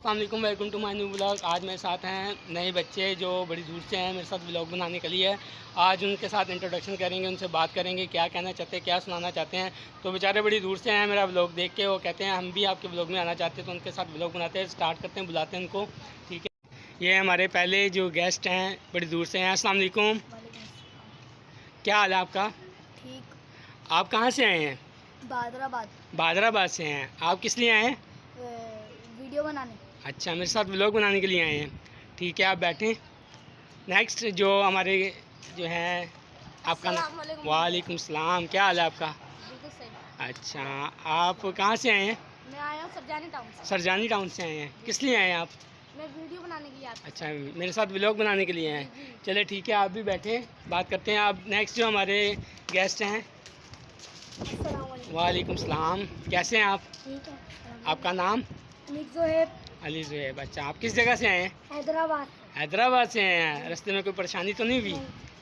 अस्सलाम वालेकुम, welcome to my new blog. आज मेरे साथ हैं नए बच्चे जो बड़ी दूर से हैं मेरे साथ ब्लॉग बनाने के लिए। आज उनके साथ इंट्रोडक्शन करेंगे, उनसे बात करेंगे क्या कहना चाहते हैं, क्या सुनाना चाहते हैं। तो बेचारे बड़ी दूर से हैं मेरा ब्लॉग देख के, वो कहते हैं हम भी आपके ब्लॉग में आना चाहते हैं, तो उनके साथ ब्लॉग बनाते हैं, स्टार्ट करते हैं, बुलाते हैं उनको। ठीक है, ये हमारे पहले जो गेस्ट हैं बड़ी दूर से हैं। अस्सलाम वालेकुम, क्या हाल है आपका? ठीक। आप कहाँ से आए हैं? बादराबाद से हैं। आप किस लिए आए हैं? वीडियो बनाने। अच्छा, मेरे साथ व्लॉग बनाने के लिए आए हैं। ठीक है, आप बैठें। नेक्स्ट जो हमारे जो हैं आपका वालेकुम सलाम, क्या हाल है आपका? बिल्कुल सही। अच्छा, आप कहाँ से आए हैं? मैं आया हूँ सरजानी टाउन से। सरजानी टाउन से आए हैं। किस लिए आए हैं आप? मैं वीडियो बनाने के लिए आया। अच्छा, मेरे साथ व्लॉग बनाने के लिए आए हैं। चले ठीक है, आप भी बैठें, बात करते हैं। आप नेक्स्ट जो हमारे गेस्ट हैं। वालेकुम सलाम, कैसे हैं आप? ठीक है। आपका नाम? अली ज़ुहैब। अच्छा, आप किस जगह से आए हैं? हैदराबाद। हैदराबाद से आए हैं। रास्ते में कोई परेशानी तो नहीं हुई?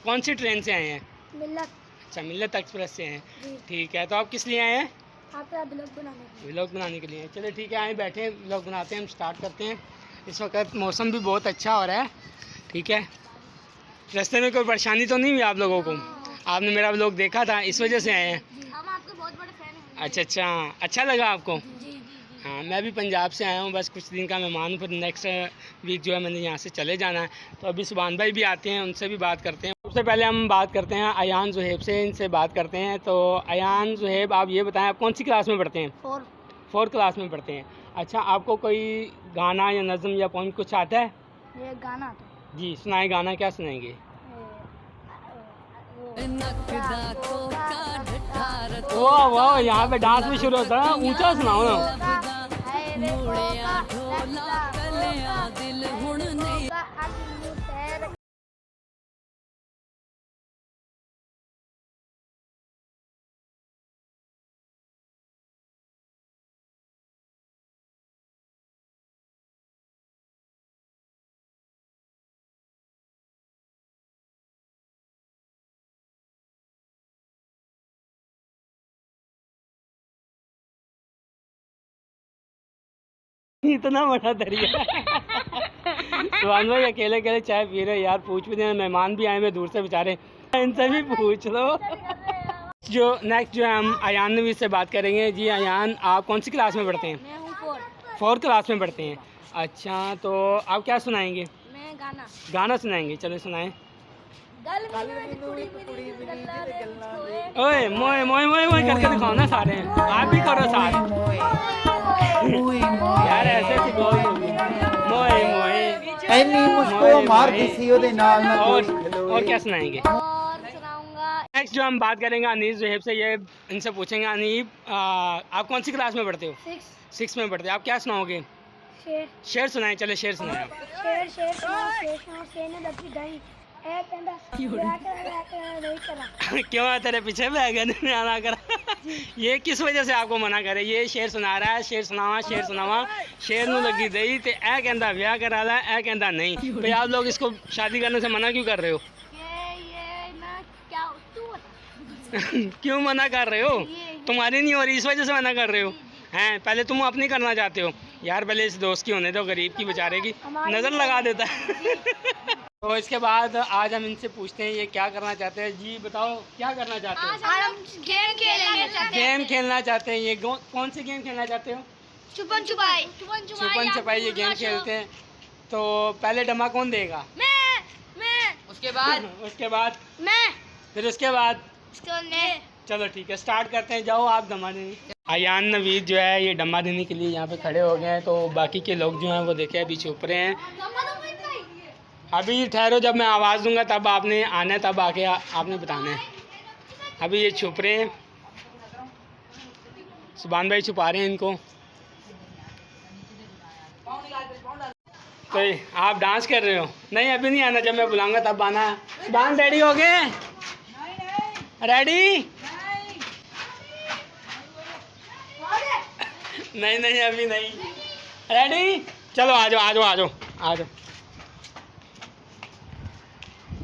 कौन सी ट्रेन से आए हैं? मिल्लत। अच्छा, मिल्लत एक्सप्रेस से हैं। ठीक है, तो आप किस लिए आए हैं? आपका ब्लॉग बनाने के लिए। व्लॉग बनाने के लिए। चलो ठीक है, आए बैठे, व्लॉग बनाते हैं, हम स्टार्ट करते हैं। इस वक्त मौसम भी बहुत अच्छा हो रहा है। ठीक है, रास्ते में कोई परेशानी तो नहीं हुई आप लोगों को? आपने मेरा व्लॉग देखा था, इस वजह से आए हैं? हम आपके बहुत बड़े फैन हैं। अच्छा, अच्छा लगा आपको? जी। हाँ, मैं भी पंजाब से आया हूँ, बस कुछ दिन का मेहमान हूँ, फिर नेक्स्ट वीक जो है मैंने यहाँ से चले जाना है। तो अभी सुभान भाई भी आते हैं, उनसे भी बात करते हैं। सबसे पहले हम बात करते हैं अयान ज़ुहैब से, इनसे बात करते हैं। तो अयान ज़ुहैब, आप ये बताएं आप कौन सी क्लास में पढ़ते हैं? 4 क्लास में पढ़ते हैं। अच्छा, आपको कोई गाना या नज़म या पोइम कुछ आता है? ये गाना था। जी सुनाए, गाना क्या सुनाएंगे? वाह वाह, यहाँ पे डांस भी शुरू होता है, ऊंचा सुनाओ ना। इतना बड़ा दरिया। सुभान भाई अकेले अकेले चाय पी रहे यार, पूछ भी देना, मेहमान भी आए हुए दूर से बेचारे, इनसे भी पूछ लो। जो नेक्स्ट जो है हम अयान नवीद से बात करेंगे। जी अयान, आप कौन सी क्लास में पढ़ते हैं? मैं हूँ 4 क्लास में पढ़ते हैं। अच्छा, तो आप क्या सुनाएंगे? मैं गाना गाना सुनाएंगे, चलो सुनाएं। ओए मोए मोए मोए मोए करके दिखाओ ना सारे, आप भी करो सारे। यार ऐसे सिखाओ, मोए मोए मुझको मार किसी ओदे नाल ना। और क्या सुनाएंगे? और सुनाऊंगा। नेक्स्ट जो हम बात करेंगे अनीस ज़ुहैब से, ये इनसे पूछेंगे अनीब, आप कौन सी क्लास में पढ़ते हो? 6 में पढ़ते हैं। आप क्या सुनाओगे? शेर सुनाएं, चले शेर सुनाएं। क्यों तेरे पीछे बैगन में आना करा? ये किस वजह से आपको मना करे? ये शेर सुना रहा है, शेर सुनावा शेर नू लगी दई ते ए कहंदा ब्याह करा ला, ए कहंदा नहीं। भाई आप लोग इसको शादी करने से मना क्यों कर रहे हो? ये ना क्या तू बता। क्यों मना कर रहे हो? तुम्हारी नहीं हो रही, इस वजह से मना कर रहे हो हैं? पहले तुम अपनी करना चाहते हो यार, पहले इस दोस्त की होने दो, गरीब की बेचारे की नज़र लगा देता है। तो इसके बाद आज हम इनसे पूछते हैं ये क्या करना चाहते हैं। जी बताओ, क्या करना चाहते हो? हम गेम खेलेंगे। गेम खेलना चाहते हैं। ये कौन से गेम खेलना चाहते हो? छुपन छुपाई ये गेम खेलते हैं। तो पहले डमा कौन देगा? मैं उसके बाद मैं फिर उसके बाद मैं। चलो ठीक है, स्टार्ट करते हैं। जाओ आप डमा देने। अयान नवीद जो है ये डमा देने के लिए यहाँ पे खड़े हो गए हैं। तो बाकी के लोग जो हैं वो देखे अभी छुप रहे हैं। अभी ठहरो, जब मैं आवाज़ दूंगा तब आपने आना है, तब आके आपने बताना है। अभी ये छुप रहे हैं, सुभान भाई छुपा रहे हैं इनको। तो आप डांस कर रहे हो? नहीं अभी नहीं आना, जब मैं बुलाऊंगा तब आना है। सुभान रेडी हो गए? रेडी? नहीं अभी नहीं रेडी। चलो आ जाओ।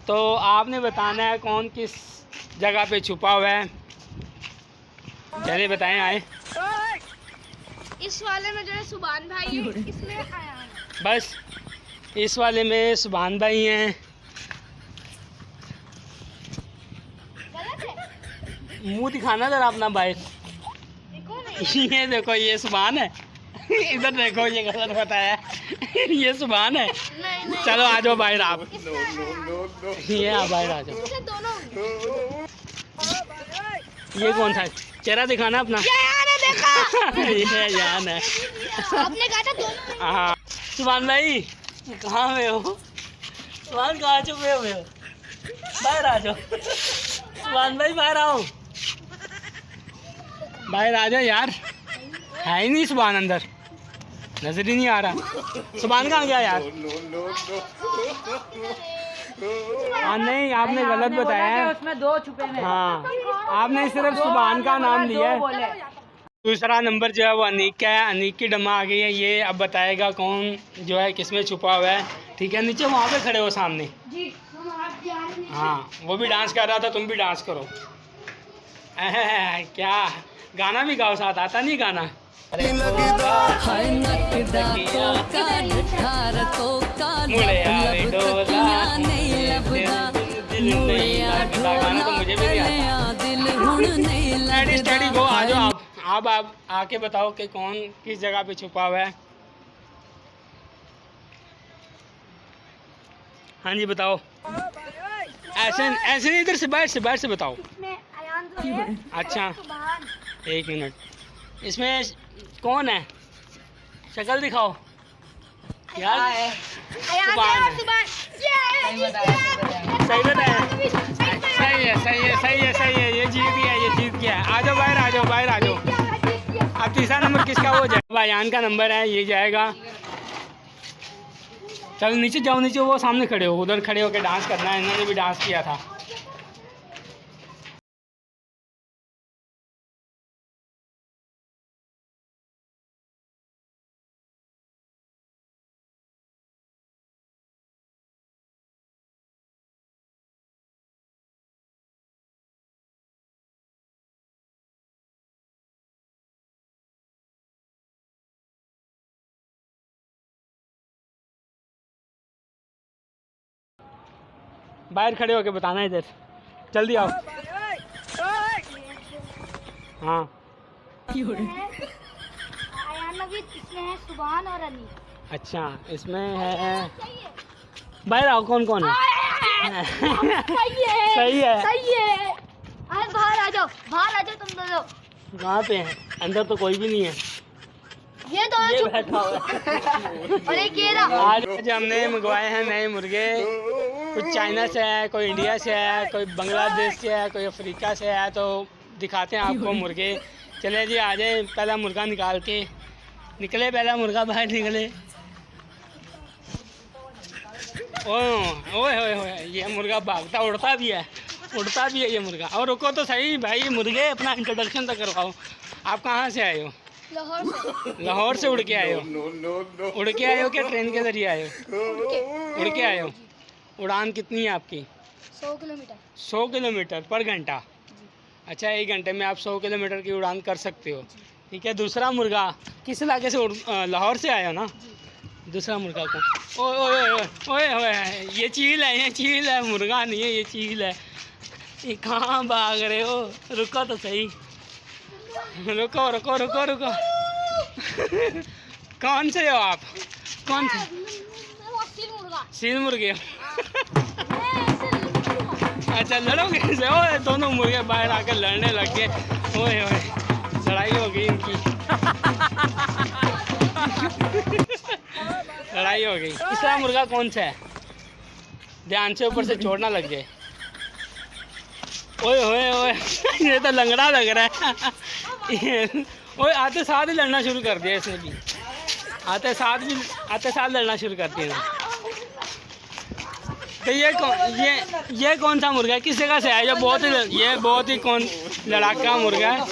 तो आपने बताना है कौन किस जगह पे छुपा हुआ है। चलिए बताएं। आए इस वाले में जो है सुभान भाई है, इसमें अयान। बस इस वाले में सुभान भाई हैं। गलत है। मुंह दिखाना जरा अपना भाई। ये कौन है? ये देखो ये सुभान है। इधर देखो ये गलत बताया। ये सुभान है। नहीं नहीं। चलो आ जाओ बाहर आप। इसमें अयान। ये बाहर आ जाओ। इसमें दोनों होंगे। ये कौन सा है? चेहरा दिखाना अपना। ये अयान है, देखा। ये यान है। आपने कहा था दोनों होंगे। हाँ सुभान भाई कहाँ में हो? सुभान कहाँ छुपे हुए हो? बाहर आ जाओ। सुभान भाई बाहर आओ। बाहर आ जाओ यार। है ही नहीं सुभान अंदर, नजर ही नहीं आ रहा। सुभान कहाँ गया यार? हाँ नहीं आपने गलत बताया है। उसमें दो छुपे हैं। हाँ आपने सिर्फ सुभान का नाम लिया है। दूसरा नंबर जो है वो अनीक का है। अनीक की डम्मा आ गई है। ये अब बताएगा कौन जो है किसमें छुपा हुआ है। ठीक है नीचे वहाँ पे खड़े हो सामने। हाँ वो भी डांस कर रहा था, तुम भी डांस करो। क्या गाना भी गाओ, साथ आता नहीं गाना? गाना तो मुझे भी नहीं आता। स्टडी गो आ जाओ आप आके बताओ कि कौन किस जगह पे छुपा हुआ है। हाँ जी बताओ। ऐसे ऐसे नहीं, इधर से बाहर से बताओ। इसमें अयान जो है, अच्छा सुभान। एक मिनट, इसमें कौन है? शक्ल दिखाओ यार। अयान सुभान और है। सुभान। सही बताया। सही है। ये जीत गया। आ जाओ बाहर आ जाओ। अब तीसरा नंबर किसका? वो जाएगा अयान का नंबर है, ये जाएगा। चलो नीचे जाओ, नीचे वो सामने खड़े हो, उधर खड़े होकर डांस करना है। इन्होंने भी डांस किया था। बाहर खड़े होके बताना इधर, जल्दी आओ। हाँ अयान नवीद, इसमें है सुभान और अली। अच्छा इसमें है। बाहर आओ, कौन कौन है? सही है। अरे बाहर आ जाओ तुम दोनों। कहाँ पे हैं? अंदर तो कोई भी नहीं है। ये दोनों ये चुप। बैठा हुआ है। और एक ये रहा। आज हमने मंगवाए हैं नए मुर्गे। कुछ चाइना से है, कोई इंडिया से है, कोई बांग्लादेश से है, कोई अफ्रीका से है। तो दिखाते हैं आपको मुर्गे। चले जी आ जाए। पहला मुर्गा निकाल के निकले। पहला मुर्गा बाहर निकले। ओए ये मुर्गा भागता उड़ता भी है ये मुर्गा। और रुको तो सही भाई मुर्गे, अपना इंट्रोडक्शन तो करवाओ। आप कहाँ से आए हो? लाहौर से उड़ के आए हो? उड़ के आए हो क्या ट्रेन के जरिए आए हो? उड़ के आए हो। उड़ान कितनी है आपकी? 100 किलोमीटर। 100 किलोमीटर पर घंटा। अच्छा 1 घंटे में आप 100 किलोमीटर की उड़ान कर सकते हो। ठीक है। दूसरा मुर्गा किस इलाके से? लाहौर से आए हो ना? दूसरा मुर्गा को ओए ये चील है, मुर्गा नहीं है, ये चील है। ये कहाँ भाग रहे हो? रुको तो सही। रुको। कौन से हो आप? कौन से? सील मुर्गे हो? अच्छा लड़ोगे से? ओए दोनों मुर्गे बाहर आकर लड़ने लग गए। ओए लड़ाई हो गई इनकी। लड़ाई हो गई। तीसरा मुर्गा कौन सा है? ध्यान से, ऊपर से चोट ना लग जाए। ओए ये तो लंगड़ा लग रहा है। ओए आते साथ ही लड़ना शुरू कर दिया इसने भी। आते साथ लड़ना शुरू कर दिया। तो ये कौन सा मुर्गा है? किस जगह से आया? ये बहुत ही कौन लड़ाका मुर्गा है।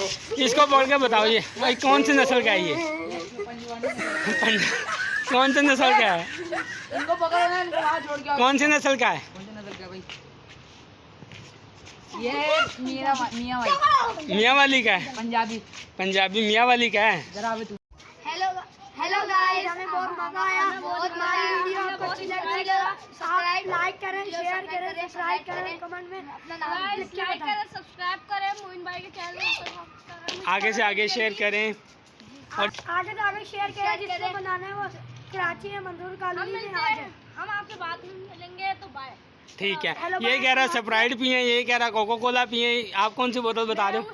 इसको बोल के बताओ ये भाई कौन सी नस्ल का है? ये कौन सी नस्ल का है? इनको पकड़ो ना, इनको वहाँ छोड़ के आओ। कौन सी नस्ल का है? कौन सी नस्ल का है भाई? ये मियाँ वाली मियाँ वाली का है। पंजाबी पंजाबी मियाँ वाली का है। जरा अभी तू मजा आया। हमारी वीडियो आपको अच्छी लगी तो आप लाइक करें, शेयर करें, सब्सक्राइब करें, कमेंट में अपना नाम लाइक करें, सब्सक्राइब करें, मोइन भाई के चैनल को आगे से आगे शेयर करें और आगे से आगे शेयर करें। जिसको बनाना है वो कराची में मंजूर कॉलोनी में आ जाए। हम आपके बाद में मिलेंगे तो बाय। ठीक है। ये कह रहा स्प्राइट पिए, ये कह रहा कोको कोला पिए। आप कौन सी बोतल बता रहे हो?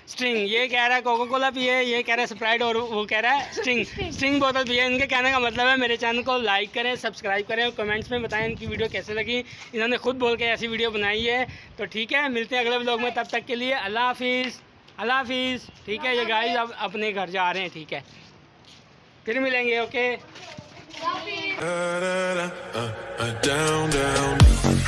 स्ट्रिंग। ये कह रहा है कोको कोला पिए, ये कह रहा है स्प्राइट और वो कह रहा है स्ट्रिंग बोतल पिए। इनके कहने का मतलब है मेरे चैनल को लाइक करें, सब्सक्राइब करें और कमेंट्स में बताएं इनकी वीडियो कैसे लगी। इन्होंने खुद बोल के ऐसी वीडियो बनाई है। तो ठीक है, मिलते हैं अगले व्लॉग में। तब तक के लिए अल्लाह हाफिज़, अल्लाह हाफिज़। ठीक है, ये गाइस अब अपने घर जा रहे हैं। ठीक है, फिर मिलेंगे। ओके। Down, down.